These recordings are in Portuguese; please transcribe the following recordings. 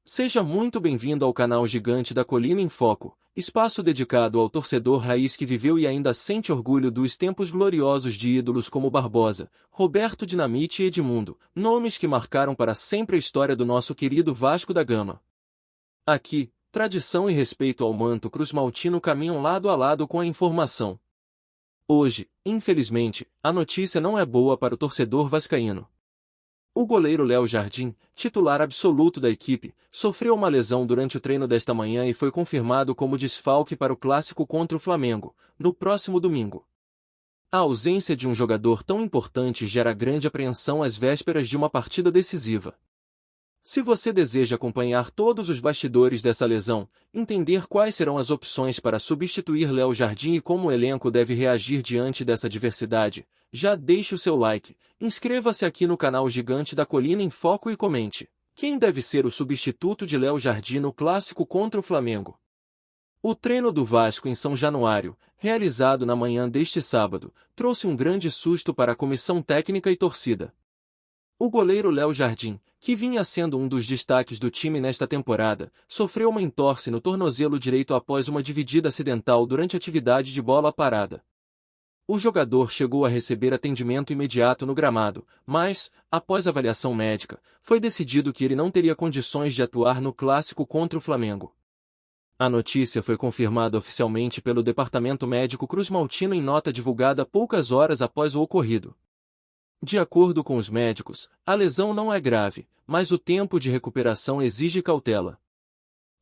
Seja muito bem-vindo ao canal Gigante da Colina em Foco, espaço dedicado ao torcedor raiz que viveu e ainda sente orgulho dos tempos gloriosos de ídolos como Barbosa, Roberto Dinamite e Edmundo, nomes que marcaram para sempre a história do nosso querido Vasco da Gama. Aqui, tradição e respeito ao manto cruz-maltino caminham lado a lado com a informação. Hoje, infelizmente, a notícia não é boa para o torcedor vascaíno. O goleiro Léo Jardim, titular absoluto da equipe, sofreu uma lesão durante o treino desta manhã e foi confirmado como desfalque para o clássico contra o Flamengo, no próximo domingo. A ausência de um jogador tão importante gera grande apreensão às vésperas de uma partida decisiva. Se você deseja acompanhar todos os bastidores dessa lesão, entender quais serão as opções para substituir Léo Jardim e como o elenco deve reagir diante dessa adversidade, já deixe o seu like, inscreva-se aqui no canal Gigante da Colina em Foco e comente: quem deve ser o substituto de Léo Jardim no clássico contra o Flamengo? O treino do Vasco em São Januário, realizado na manhã deste sábado, trouxe um grande susto para a comissão técnica e torcida. O goleiro Léo Jardim, que vinha sendo um dos destaques do time nesta temporada, sofreu uma entorse no tornozelo direito após uma dividida acidental durante atividade de bola parada. O jogador chegou a receber atendimento imediato no gramado, mas, após avaliação médica, foi decidido que ele não teria condições de atuar no clássico contra o Flamengo. A notícia foi confirmada oficialmente pelo Departamento Médico cruz-maltino em nota divulgada poucas horas após o ocorrido. De acordo com os médicos, a lesão não é grave, mas o tempo de recuperação exige cautela.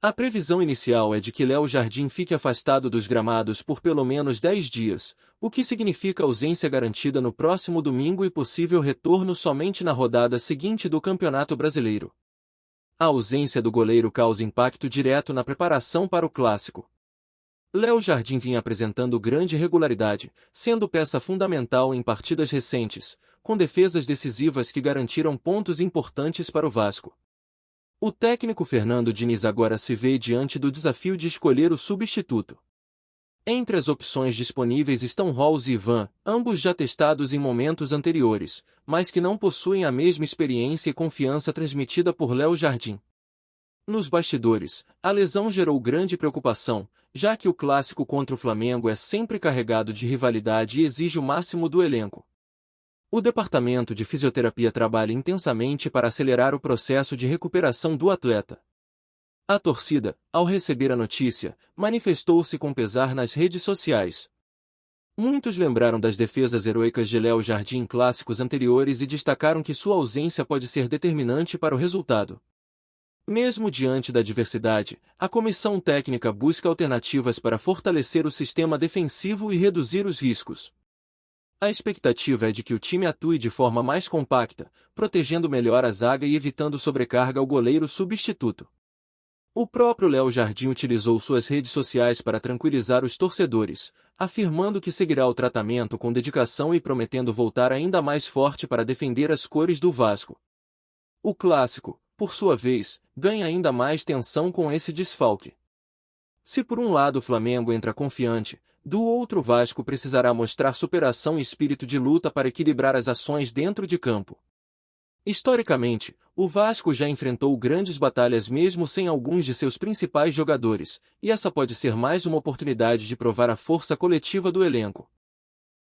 A previsão inicial é de que Léo Jardim fique afastado dos gramados por pelo menos 10 dias, o que significa ausência garantida no próximo domingo e possível retorno somente na rodada seguinte do Campeonato Brasileiro. A ausência do goleiro causa impacto direto na preparação para o clássico. Léo Jardim vinha apresentando grande regularidade, sendo peça fundamental em partidas recentes, com defesas decisivas que garantiram pontos importantes para o Vasco. O técnico Fernando Diniz agora se vê diante do desafio de escolher o substituto. Entre as opções disponíveis estão Rose e Ivan, ambos já testados em momentos anteriores, mas que não possuem a mesma experiência e confiança transmitida por Léo Jardim. Nos bastidores, a lesão gerou grande preocupação, já que o clássico contra o Flamengo é sempre carregado de rivalidade e exige o máximo do elenco. O departamento de fisioterapia trabalha intensamente para acelerar o processo de recuperação do atleta. A torcida, ao receber a notícia, manifestou-se com pesar nas redes sociais. Muitos lembraram das defesas heroicas de Léo Jardim em clássicos anteriores e destacaram que sua ausência pode ser determinante para o resultado. Mesmo diante da adversidade, a comissão técnica busca alternativas para fortalecer o sistema defensivo e reduzir os riscos. A expectativa é de que o time atue de forma mais compacta, protegendo melhor a zaga e evitando sobrecarga ao goleiro substituto. O próprio Léo Jardim utilizou suas redes sociais para tranquilizar os torcedores, afirmando que seguirá o tratamento com dedicação e prometendo voltar ainda mais forte para defender as cores do Vasco. O clássico, por sua vez, ganha ainda mais tensão com esse desfalque. Se por um lado o Flamengo entra confiante, do outro o Vasco precisará mostrar superação e espírito de luta para equilibrar as ações dentro de campo. Historicamente, o Vasco já enfrentou grandes batalhas mesmo sem alguns de seus principais jogadores, e essa pode ser mais uma oportunidade de provar a força coletiva do elenco.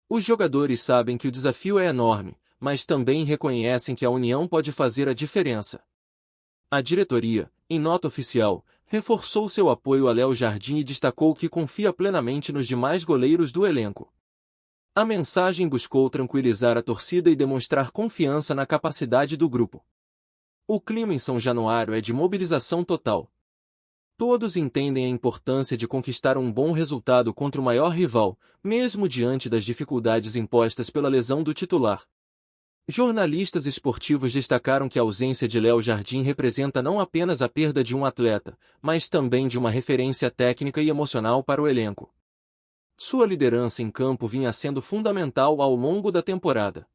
Os jogadores sabem que o desafio é enorme, mas também reconhecem que a união pode fazer a diferença. A diretoria, em nota oficial, reforçou seu apoio a Léo Jardim e destacou que confia plenamente nos demais goleiros do elenco. A mensagem buscou tranquilizar a torcida e demonstrar confiança na capacidade do grupo. O clima em São Januário é de mobilização total. Todos entendem a importância de conquistar um bom resultado contra o maior rival, mesmo diante das dificuldades impostas pela lesão do titular. Jornalistas esportivos destacaram que a ausência de Léo Jardim representa não apenas a perda de um atleta, mas também de uma referência técnica e emocional para o elenco. Sua liderança em campo vinha sendo fundamental ao longo da temporada.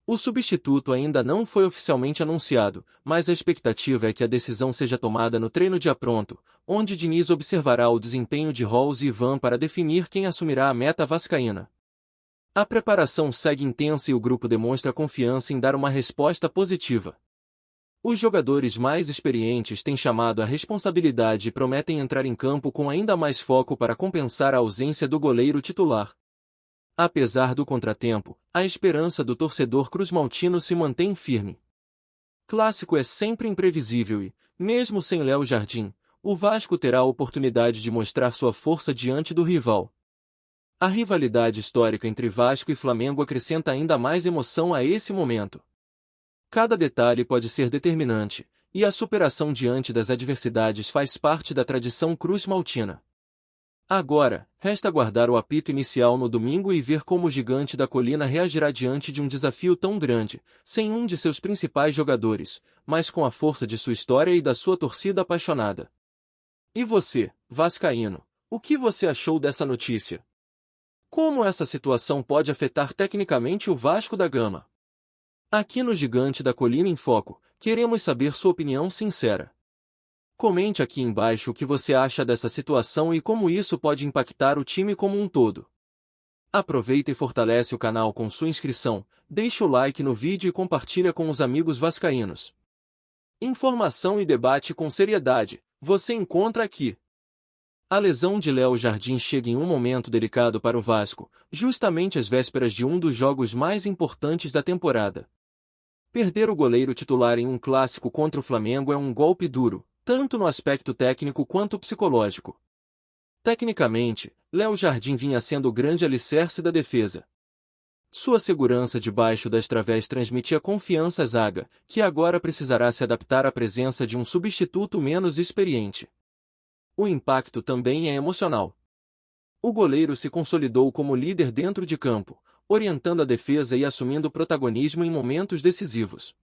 O substituto ainda não foi oficialmente anunciado, mas a expectativa é que a decisão seja tomada no treino dia pronto, onde Diniz observará o desempenho de Rose e Ivan para definir quem assumirá a meta vascaína. A preparação segue intensa e o grupo demonstra confiança em dar uma resposta positiva. Os jogadores mais experientes têm chamado a responsabilidade e prometem entrar em campo com ainda mais foco para compensar a ausência do goleiro titular. Apesar do contratempo, a esperança do torcedor cruzmaltino se mantém firme. Clássico é sempre imprevisível e, mesmo sem Léo Jardim, o Vasco terá a oportunidade de mostrar sua força diante do rival. A rivalidade histórica entre Vasco e Flamengo acrescenta ainda mais emoção a esse momento. Cada detalhe pode ser determinante, e a superação diante das adversidades faz parte da tradição cruz-maltina. Agora, resta aguardar o apito inicial no domingo e ver como o Gigante da Colina reagirá diante de um desafio tão grande, sem um de seus principais jogadores, mas com a força de sua história e da sua torcida apaixonada. E você, vascaíno, o que você achou dessa notícia? Como essa situação pode afetar tecnicamente o Vasco da Gama? Aqui no Gigante da Colina em Foco, queremos saber sua opinião sincera. Comente aqui embaixo o que você acha dessa situação e como isso pode impactar o time como um todo. Aproveita e fortalece o canal com sua inscrição, deixa o like no vídeo e compartilha com os amigos vascaínos. Informação e debate com seriedade, você encontra aqui. A lesão de Léo Jardim chega em um momento delicado para o Vasco, justamente às vésperas de um dos jogos mais importantes da temporada. Perder o goleiro titular em um clássico contra o Flamengo é um golpe duro, tanto no aspecto técnico quanto psicológico. Tecnicamente, Léo Jardim vinha sendo o grande alicerce da defesa. Sua segurança debaixo das través transmitia confiança à zaga, que agora precisará se adaptar à presença de um substituto menos experiente. O impacto também é emocional. O goleiro se consolidou como líder dentro de campo, orientando a defesa e assumindo protagonismo em momentos decisivos.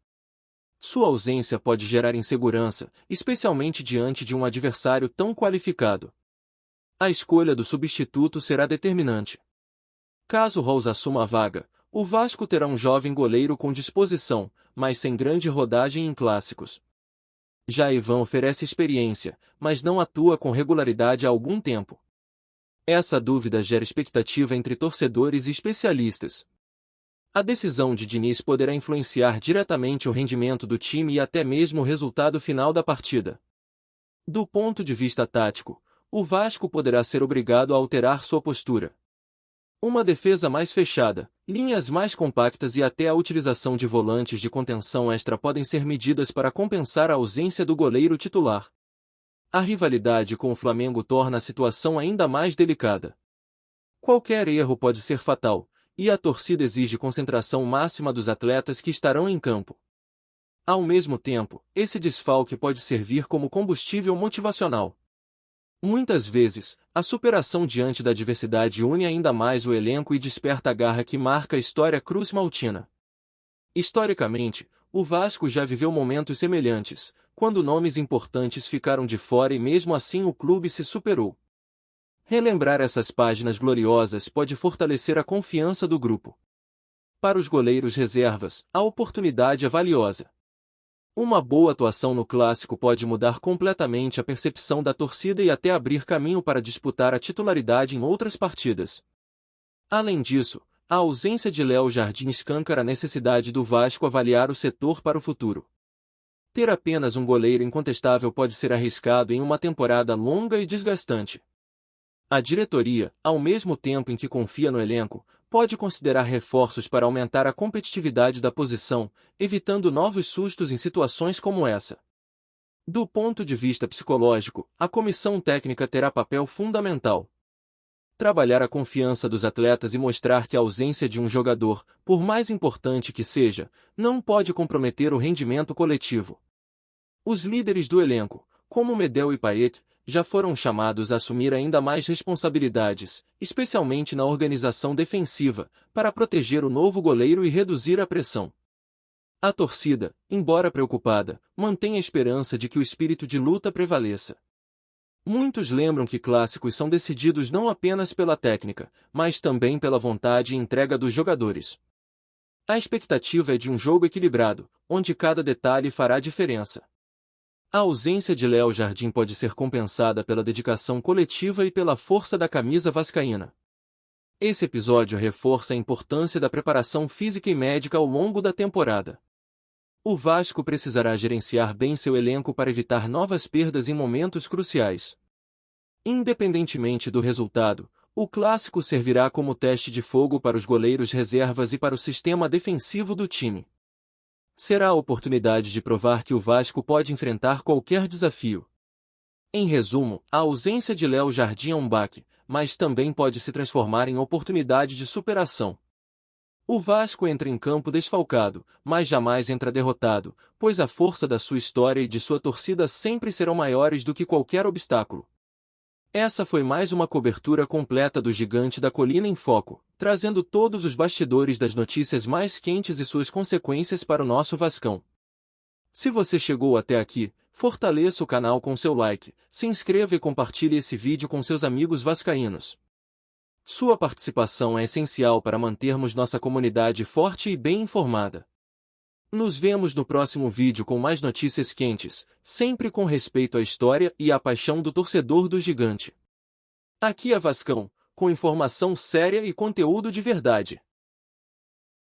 Sua ausência pode gerar insegurança, especialmente diante de um adversário tão qualificado. A escolha do substituto será determinante. Caso Rose assuma a vaga, o Vasco terá um jovem goleiro com disposição, mas sem grande rodagem em clássicos. Já Ivan oferece experiência, mas não atua com regularidade há algum tempo. Essa dúvida gera expectativa entre torcedores e especialistas. A decisão de Diniz poderá influenciar diretamente o rendimento do time e até mesmo o resultado final da partida. Do ponto de vista tático, o Vasco poderá ser obrigado a alterar sua postura. Uma defesa mais fechada, linhas mais compactas e até a utilização de volantes de contenção extra podem ser medidas para compensar a ausência do goleiro titular. A rivalidade com o Flamengo torna a situação ainda mais delicada. Qualquer erro pode ser fatal, e a torcida exige concentração máxima dos atletas que estarão em campo. Ao mesmo tempo, esse desfalque pode servir como combustível motivacional. Muitas vezes, a superação diante da adversidade une ainda mais o elenco e desperta a garra que marca a história cruz-maltina. Historicamente, o Vasco já viveu momentos semelhantes, quando nomes importantes ficaram de fora e mesmo assim o clube se superou. Relembrar essas páginas gloriosas pode fortalecer a confiança do grupo. Para os goleiros reservas, a oportunidade é valiosa. Uma boa atuação no clássico pode mudar completamente a percepção da torcida e até abrir caminho para disputar a titularidade em outras partidas. Além disso, a ausência de Léo Jardim escancara a necessidade do Vasco avaliar o setor para o futuro. Ter apenas um goleiro incontestável pode ser arriscado em uma temporada longa e desgastante. A diretoria, ao mesmo tempo em que confia no elenco, pode considerar reforços para aumentar a competitividade da posição, evitando novos sustos em situações como essa. Do ponto de vista psicológico, a comissão técnica terá papel fundamental. Trabalhar a confiança dos atletas e mostrar que a ausência de um jogador, por mais importante que seja, não pode comprometer o rendimento coletivo. Os líderes do elenco, como Medel e Payet, já foram chamados a assumir ainda mais responsabilidades, especialmente na organização defensiva, para proteger o novo goleiro e reduzir a pressão. A torcida, embora preocupada, mantém a esperança de que o espírito de luta prevaleça. Muitos lembram que clássicos são decididos não apenas pela técnica, mas também pela vontade e entrega dos jogadores. A expectativa é de um jogo equilibrado, onde cada detalhe fará diferença. A ausência de Léo Jardim pode ser compensada pela dedicação coletiva e pela força da camisa vascaína. Esse episódio reforça a importância da preparação física e médica ao longo da temporada. O Vasco precisará gerenciar bem seu elenco para evitar novas perdas em momentos cruciais. Independentemente do resultado, o clássico servirá como teste de fogo para os goleiros reservas e para o sistema defensivo do time. Será a oportunidade de provar que o Vasco pode enfrentar qualquer desafio. Em resumo, a ausência de Léo Jardim é um baque, mas também pode se transformar em oportunidade de superação. O Vasco entra em campo desfalcado, mas jamais entra derrotado, pois a força da sua história e de sua torcida sempre serão maiores do que qualquer obstáculo. Essa foi mais uma cobertura completa do Gigante da Colina em Foco, trazendo todos os bastidores das notícias mais quentes e suas consequências para o nosso Vascão. Se você chegou até aqui, fortaleça o canal com seu like, se inscreva e compartilhe esse vídeo com seus amigos vascaínos. Sua participação é essencial para mantermos nossa comunidade forte e bem informada. Nos vemos no próximo vídeo com mais notícias quentes, sempre com respeito à história e à paixão do torcedor do Gigante. Aqui é Vascão, com informação séria e conteúdo de verdade.